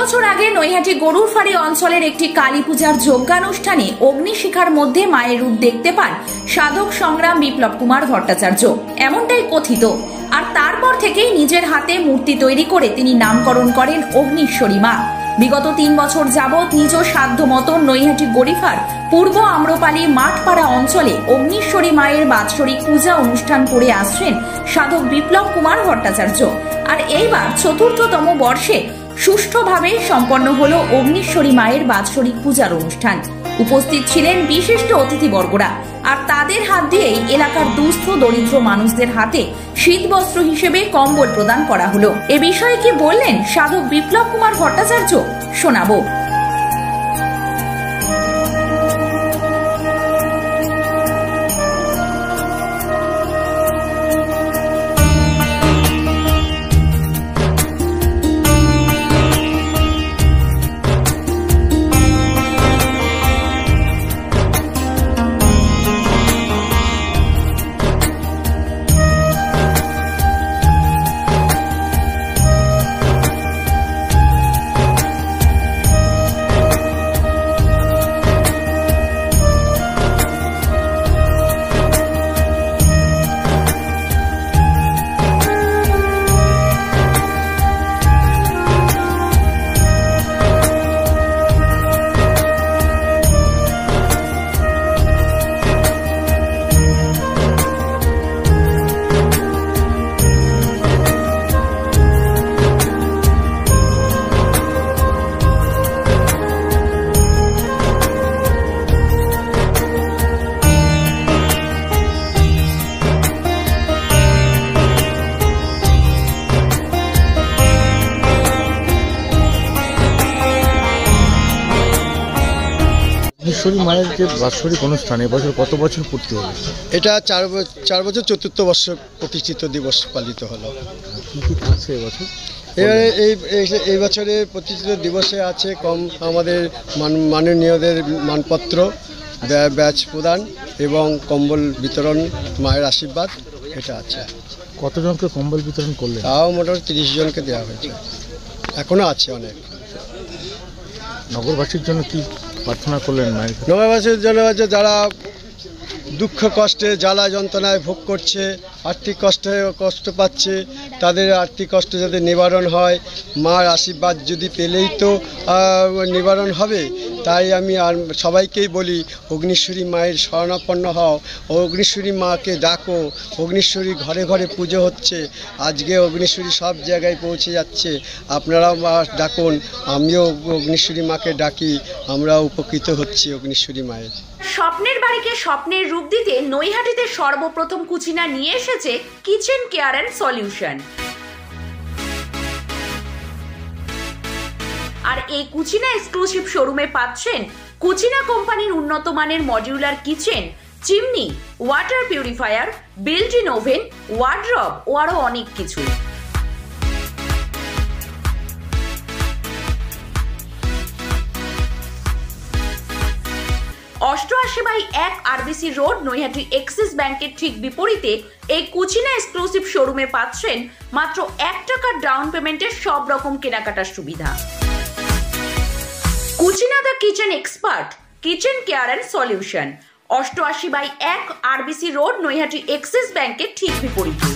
বছর আগে নৈহাটি গরুরফাড়ি অঞ্চলের একটি কালী পূজার যজ্ঞানুষ্ঠানে অগ্নিশিখার মধ্যে মায়ের রূপ দেখতে পান সাধক সংগ্রাম বিপ্লব কুমার ভট্টাচার্য, এমনটাই কথিত। আর তারপর থেকেই নিজের হাতে মূর্তি তৈরি করে তিনি নামকরণ করেন অগ্নিশ্বরী মা। বিগত 3 বছর যাবৎ নিজ সাধ্য মতো নৈহাটি গরিফার পূর্ব আম্রপালি মাঠপাড়া অঞ্চলে অগ্নিশ্বরী মায়ের বাৎসরিক পূজা অনুষ্ঠান করে আসছেন সাধক বিপ্লব কুমার ভট্টাচার্য। আর এইবার ৪র্থতম বর্ষে সুষ্ঠুভাবে সম্পন্ন হলো অগ্নিশ্বরী মায়ের বাৎসরিক পূজার অনুষ্ঠান। উপস্থিত ছিলেন বিশিষ্ট অতিথিবর্গরা, আর তাদের হাত দিয়েই এলাকার দুস্থ দরিদ্র মানুষদের হাতে শীতবস্ত্র হিসেবে কম্বল প্রদান করা হলো। এ বিষয়ে কি বললেন সাধক বিপ্লব কুমার ভট্টাচার্য, শোনাবো। অগ্নিশ্বরী মায়ের যে বাৎসরিক অনুষ্ঠান এবছর কত বছর পূর্তি হবে? এটা 4 বছর ৪র্থ বর্ষ প্রতিষ্ঠিত দিবস পালিত হলো। কি কি থাকছে এবছর? এই বছরে প্রতিষ্ঠিত দিবসে আছে আমাদের মাননীয়দের মানপত্র, ব্যাচ প্রদান এবং কম্বল বিতরণ, মায়ের আশীর্বাদ, এটা আছে। কতজনকে কম্বল বিতরণ করলেন? তাও মোটামুটি 30 জনকে দেওয়া হয়েছে, এখনো আছে অনেক। নগরবাসীর জন্য কি প্রার্থনা করলেন মায়ের? নগরবাসীর জন্য হচ্ছে যারা দুঃখ কষ্টে জ্বালা যন্ত্রণায় ভোগ করছে, আর্থিক কষ্ট পাচ্ছে, তাদের আর্থিক কষ্ট যাতে নিবারণ হয়, মার আশীর্বাদ যদি পেলেই তো নিবারণ হবে। তাই আমি আর সবাইকেই বলি, অগ্নিশ্বরী মায়ের শরণাপন্ন হও, অগ্নিশ্বরী মাকে ডাকো। অগ্নিশ্বরী ঘরে ঘরে পুজো হচ্ছে, আজকে অগ্নিশ্বরী সব জায়গায় পৌঁছে যাচ্ছে। আপনারাও ডাকুন, আমিও অগ্নিশ্বরী মাকে ডাকি, আমরা উপকৃত হচ্ছি অগ্নিশ্বরী মায়ের। স্বপ্নের বাড়িকে স্বপ্নের রূপ দিতে নৈহাটিতে সর্বপ্রথম কুচিনা নিয়ে এসেছে কিচেন কেয়ার অ্যান্ড সলিউশন। আর এই কুচিনা এক্সক্লুসিভ শোরুমে পাচ্ছেন কুচিনা কোম্পানির উন্নত মানের modular kitchen, chimney, water purifier, built in oven, wardrobe ও আরো অনেক কিছু। 88/1 আরবিসি রোড, নৈহাটি এক্সিস ব্যাংকের ঠিক বিপরীতে এই কুচিনা এক্সক্লুসিভ শোরুমে পাচ্ছেন মাত্র 1 টাকার ডাউন পেমেন্টের সব রকম কেনাকাটার সুবিধা। Cucina the kitchen expert, kitchen care and solution, 88/1 RBC road, Naihati Axis ব্যাংকের ঠিক বিপরীতে।